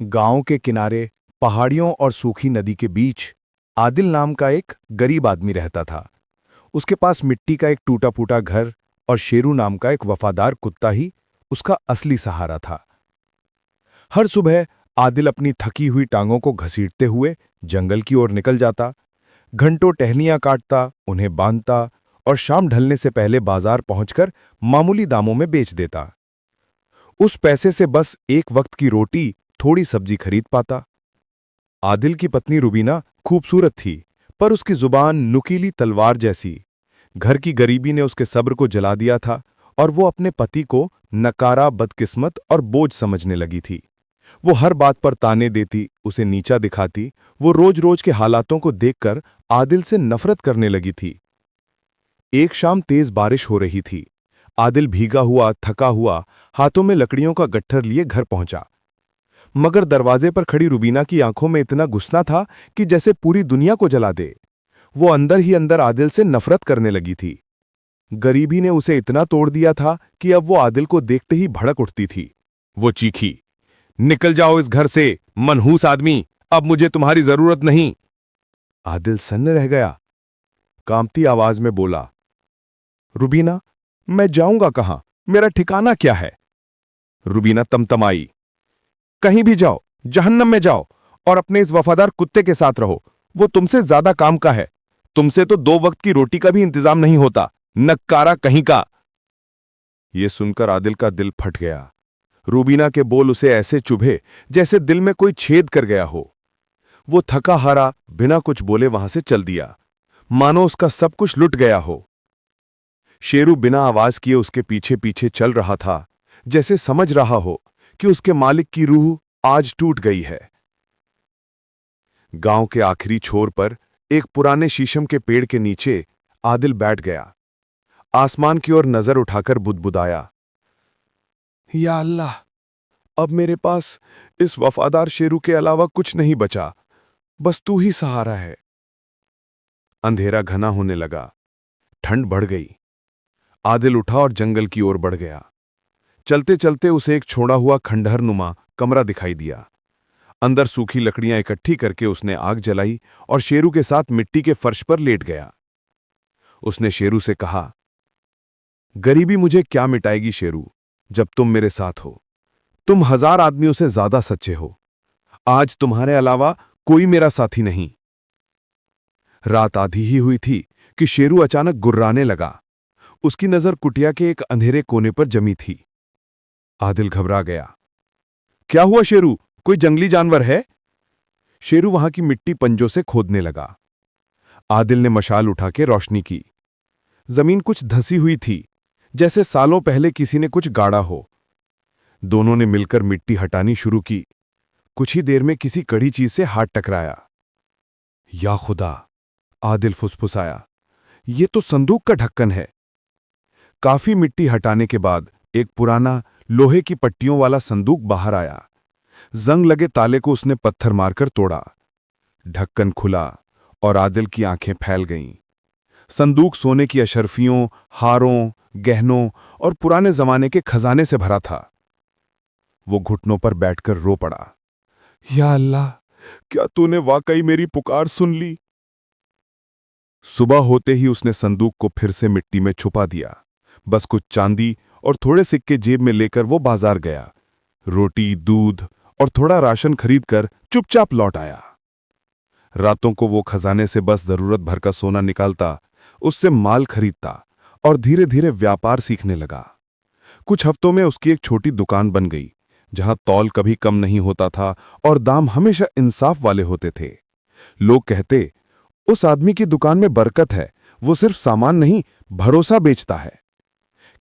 गांव के किनारे पहाड़ियों और सूखी नदी के बीच आदिल नाम का एक गरीब आदमी रहता था। उसके पास मिट्टी का एक टूटा फूटा घर और शेरू नाम का एक वफादार कुत्ता ही उसका असली सहारा था। हर सुबह आदिल अपनी थकी हुई टांगों को घसीटते हुए जंगल की ओर निकल जाता, घंटों टहनियां काटता, उन्हें बांधता और शाम ढलने से पहले बाजार पहुंचकर मामूली दामों में बेच देता। उस पैसे से बस एक वक्त की रोटी, थोड़ी सब्जी खरीद पाता। आदिल की पत्नी रुबीना खूबसूरत थी, पर उसकी जुबान नुकीली तलवार जैसी। घर की गरीबी ने उसके सब्र को जला दिया था और वो अपने पति को नकारा, बदकिस्मत और बोझ समझने लगी थी। वो हर बात पर ताने देती, उसे नीचा दिखाती। वो रोज रोज के हालातों को देखकर आदिल से नफरत करने लगी थी। एक शाम तेज बारिश हो रही थी। आदिल भीगा हुआ, थका हुआ, हाथों में लकड़ियों का गट्ठर लिए घर पहुंचा। मगर दरवाजे पर खड़ी रुबीना की आंखों में इतना गुस्सा था कि जैसे पूरी दुनिया को जला दे। वो अंदर ही अंदर आदिल से नफरत करने लगी थी। गरीबी ने उसे इतना तोड़ दिया था कि अब वो आदिल को देखते ही भड़क उठती थी। वो चीखी, निकल जाओ इस घर से, मनहूस आदमी, अब मुझे तुम्हारी जरूरत नहीं। आदिल सन्न रह गया, कांपती आवाज में बोला, रुबीना, मैं जाऊंगा कहां? मेरा ठिकाना क्या है? रुबीना तमतमाई, कहीं भी जाओ, जहन्नम में जाओ और अपने इस वफादार कुत्ते के साथ रहो। वो तुमसे ज्यादा काम का है। तुमसे तो 2 वक्त की रोटी का भी इंतजाम नहीं होता, नक्कारा कहीं का। ये सुनकर आदिल का दिल फट गया। रूबीना के बोल उसे ऐसे चुभे जैसे दिल में कोई छेद कर गया हो। वो थका हारा बिना कुछ बोले वहां से चल दिया, मानो उसका सब कुछ लुट गया हो। शेरू बिना आवाज किए उसके पीछे पीछे चल रहा था, जैसे समझ रहा हो कि उसके मालिक की रूह आज टूट गई है। गांव के आखिरी छोर पर एक पुराने शीशम के पेड़ के नीचे आदिल बैठ गया। आसमान की ओर नजर उठाकर बुदबुदाया, या अल्लाह, अब मेरे पास इस वफादार शेरू के अलावा कुछ नहीं बचा, बस तू ही सहारा है। अंधेरा घना होने लगा, ठंड बढ़ गई। आदिल उठा और जंगल की ओर बढ़ गया। चलते चलते उसे एक छोड़ा हुआ खंडहर नुमा कमरा दिखाई दिया। अंदर सूखी लकड़ियां इकट्ठी करके उसने आग जलाई और शेरू के साथ मिट्टी के फर्श पर लेट गया। उसने शेरू से कहा, गरीबी मुझे क्या मिटाएगी शेरू, जब तुम मेरे साथ हो। तुम 1000 आदमियों से ज्यादा सच्चे हो। आज तुम्हारे अलावा कोई मेरा साथी नहीं। रात आधी ही हुई थी कि शेरू अचानक गुर्राने लगा। उसकी नजर कुटिया के एक अंधेरे कोने पर जमी थी। आदिल घबरा गया। क्या हुआ शेरू, कोई जंगली जानवर है? शेरू वहां की मिट्टी पंजों से खोदने लगा। आदिल ने मशाल उठा के रोशनी की। जमीन कुछ धंसी हुई थी, जैसे सालों पहले किसी ने कुछ गाड़ा हो। दोनों ने मिलकर मिट्टी हटानी शुरू की। कुछ ही देर में किसी कड़ी चीज से हाथ टकराया। या खुदा, आदिल फुसफुसाया, ये तो संदूक का ढक्कन है। काफी मिट्टी हटाने के बाद एक पुराना लोहे की पट्टियों वाला संदूक बाहर आया। जंग लगे ताले को उसने पत्थर मारकर तोड़ा। ढक्कन खुला और आदिल की आंखें फैल गईं। संदूक सोने की अशर्फियों, हारों, गहनों और पुराने जमाने के खजाने से भरा था। वो घुटनों पर बैठकर रो पड़ा, या अल्लाह, क्या तूने वाकई मेरी पुकार सुन ली? सुबह होते ही उसने संदूक को फिर से मिट्टी में छुपा दिया। बस कुछ चांदी और थोड़े सिक्के जेब में लेकर वो बाजार गया। रोटी, दूध और थोड़ा राशन खरीदकर चुपचाप लौट आया। रातों को वो खजाने से बस जरूरत भर का सोना निकालता, उससे माल खरीदता और धीरे धीरे व्यापार सीखने लगा। कुछ हफ्तों में उसकी एक छोटी दुकान बन गई, जहां तौल कभी कम नहीं होता था और दाम हमेशा इंसाफ वाले होते थे। लोग कहते, उस आदमी की दुकान में बरकत है, वो सिर्फ सामान नहीं, भरोसा बेचता है।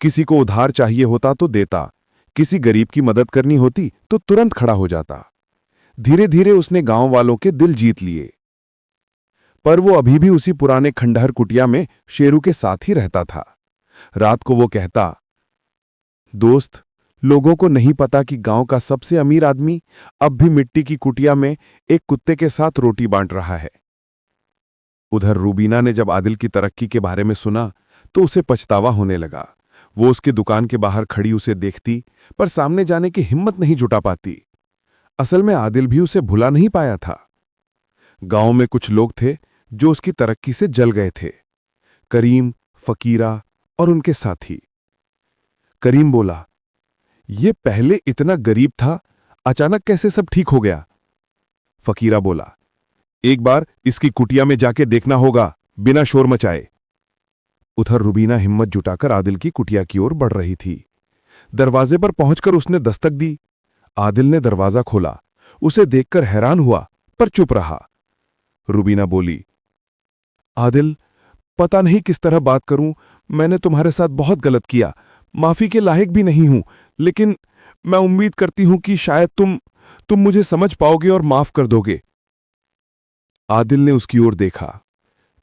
किसी को उधार चाहिए होता तो देता, किसी गरीब की मदद करनी होती तो तुरंत खड़ा हो जाता। धीरे धीरे उसने गांव वालों के दिल जीत लिए। पर वो अभी भी उसी पुराने खंडहर कुटिया में शेरू के साथ ही रहता था। रात को वो कहता, दोस्त, लोगों को नहीं पता कि गांव का सबसे अमीर आदमी अब भी मिट्टी की कुटिया में एक कुत्ते के साथ रोटी बांट रहा है। उधर रूबीना ने जब आदिल की तरक्की के बारे में सुना तो उसे पछतावा होने लगा। वो उसकी दुकान के बाहर खड़ी उसे देखती, पर सामने जाने की हिम्मत नहीं जुटा पाती। असल में आदिल भी उसे भुला नहीं पाया था। गांव में कुछ लोग थे जो उसकी तरक्की से जल गए थे। करीम, फकीरा और उनके साथी। करीम बोला, ये पहले इतना गरीब था, अचानक कैसे सब ठीक हो गया? फकीरा बोला, एक बार इसकी कुटिया में जाके देखना होगा, बिना शोर मचाए। उधर रुबीना हिम्मत जुटाकर आदिल की कुटिया की ओर बढ़ रही थी। दरवाजे पर पहुंचकर उसने दस्तक दी। आदिल ने दरवाजा खोला। उसे देखकर हैरान हुआ, पर चुप रहा। रुबीना बोली, आदिल, पता नहीं किस तरह बात करूं, मैंने तुम्हारे साथ बहुत गलत किया, माफी के लायक भी नहीं हूं, लेकिन मैं उम्मीद करती हूं कि शायद तुम मुझे समझ पाओगे और माफ कर दोगे। आदिल ने उसकी ओर देखा।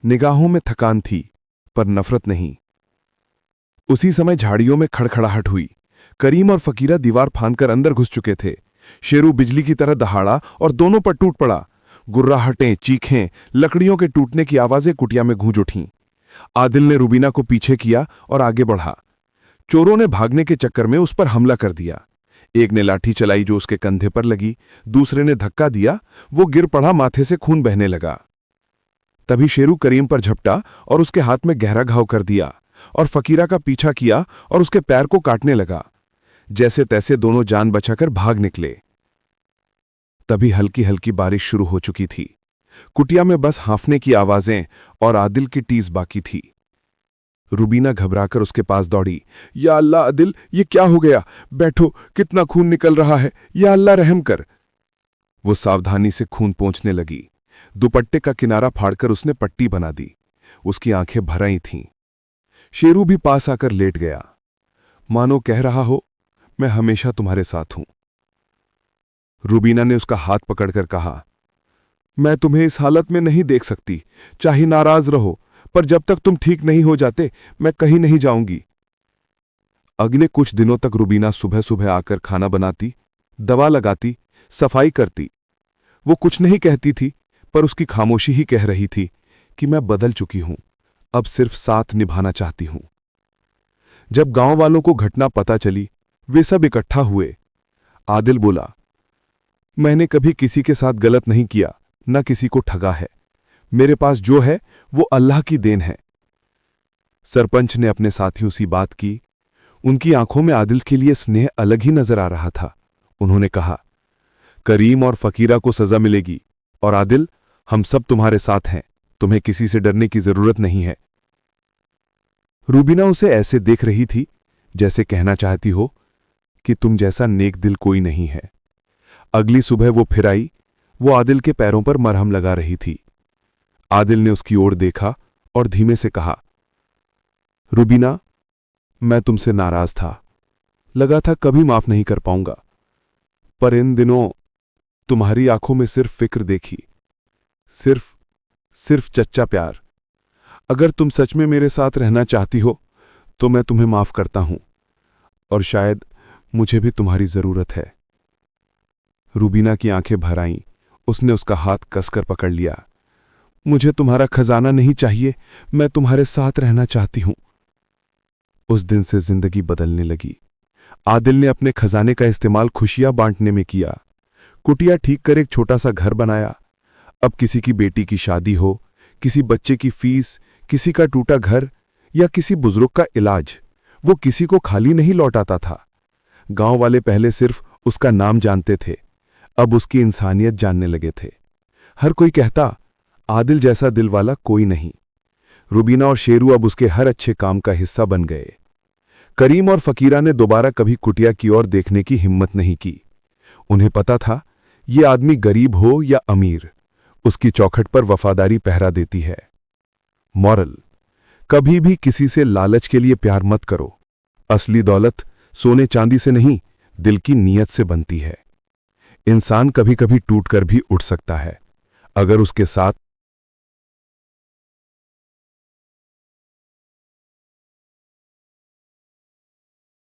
निगाहों में थकान थी, पर नफरत नहीं। उसी समय झाड़ियों में खड़खड़ाहट हुई। करीम और फकीरा दीवार फांदकर अंदर घुस चुके थे। शेरू बिजली की तरह दहाड़ा और दोनों पर टूट पड़ा। गुर्राहटें, चीखें, लकड़ियों के टूटने की आवाजें कुटिया में गूंज उठीं। आदिल ने रुबीना को पीछे किया और आगे बढ़ा। चोरों ने भागने के चक्कर में उस पर हमला कर दिया। एक ने लाठी चलाई जो उसके कंधे पर लगी, दूसरे ने धक्का दिया, वो गिर पड़ा, माथे से खून बहने लगा। तभी शेरू करीम पर झपटा और उसके हाथ में गहरा घाव कर दिया और फकीरा का पीछा किया और उसके पैर को काटने लगा। जैसे तैसे दोनों जान बचाकर भाग निकले। तभी हल्की हल्की बारिश शुरू हो चुकी थी। कुटिया में बस हांफने की आवाजें और आदिल की टीस बाकी थी। रुबीना घबराकर उसके पास दौड़ी। या अल्लाह आदिल, ये क्या हो गया? बैठो, कितना खून निकल रहा है, या अल्लाह रहम कर। वो सावधानी से खून पोंछने लगी। दुपट्टे का किनारा फाड़कर उसने पट्टी बना दी। उसकी आंखें भर आई थीं। शेरू भी पास आकर लेट गया, मानो कह रहा हो, मैं हमेशा तुम्हारे साथ हूं। रुबीना ने उसका हाथ पकड़कर कहा, मैं तुम्हें इस हालत में नहीं देख सकती, चाहे नाराज रहो, पर जब तक तुम ठीक नहीं हो जाते मैं कहीं नहीं जाऊंगी। अगले कुछ दिनों तक रुबीना सुबह सुबह आकर खाना बनाती, दवा लगाती, सफाई करती। वो कुछ नहीं कहती थी, पर उसकी खामोशी ही कह रही थी कि मैं बदल चुकी हूं, अब सिर्फ साथ निभाना चाहती हूं। जब गांव वालों को घटना पता चली, वे सब इकट्ठा हुए। आदिल बोला, मैंने कभी किसी के साथ गलत नहीं किया, न किसी को ठगा है। मेरे पास जो है वो अल्लाह की देन है। सरपंच ने अपने साथियों से बात की। उनकी आंखों में आदिल के लिए स्नेह अलग ही नजर आ रहा था। उन्होंने कहा, करीम और फकीरा को सजा मिलेगी, और आदिल, हम सब तुम्हारे साथ हैं, तुम्हें किसी से डरने की जरूरत नहीं है। रुबीना उसे ऐसे देख रही थी जैसे कहना चाहती हो कि तुम जैसा नेक दिल कोई नहीं है। अगली सुबह वो फिर आई। वो आदिल के पैरों पर मरहम लगा रही थी। आदिल ने उसकी ओर देखा और धीमे से कहा, रुबीना, मैं तुमसे नाराज था, लगा था कभी माफ नहीं कर पाऊंगा, पर इन दिनों तुम्हारी आंखों में सिर्फ फिक्र देखी, सिर्फ चच्चा प्यार। अगर तुम सच में मेरे साथ रहना चाहती हो तो मैं तुम्हें माफ करता हूं, और शायद मुझे भी तुम्हारी जरूरत है। रुबीना की आंखें भर आईं। उसने उसका हाथ कसकर पकड़ लिया। मुझे तुम्हारा खजाना नहीं चाहिए, मैं तुम्हारे साथ रहना चाहती हूं। उस दिन से जिंदगी बदलने लगी। आदिल ने अपने खजाने का इस्तेमाल खुशियां बांटने में किया। कुटिया ठीक कर एक छोटा सा घर बनाया। अब किसी की बेटी की शादी हो, किसी बच्चे की फीस, किसी का टूटा घर या किसी बुजुर्ग का इलाज, वो किसी को खाली नहीं लौटाता था। गांव वाले पहले सिर्फ उसका नाम जानते थे, अब उसकी इंसानियत जानने लगे थे। हर कोई कहता, आदिल जैसा दिल वाला कोई नहीं। रुबीना और शेरू अब उसके हर अच्छे काम का हिस्सा बन गए। करीम और फकीरा ने दोबारा कभी कुटिया की ओर देखने की हिम्मत नहीं की। उन्हें पता था, ये आदमी गरीब हो या अमीर, उसकी चौखट पर वफादारी पहरा देती है। मॉरल, कभी भी किसी से लालच के लिए प्यार मत करो। असली दौलत सोने चांदी से नहीं, दिल की नीयत से बनती है। इंसान कभी कभी टूटकर भी उठ सकता है, अगर उसके साथ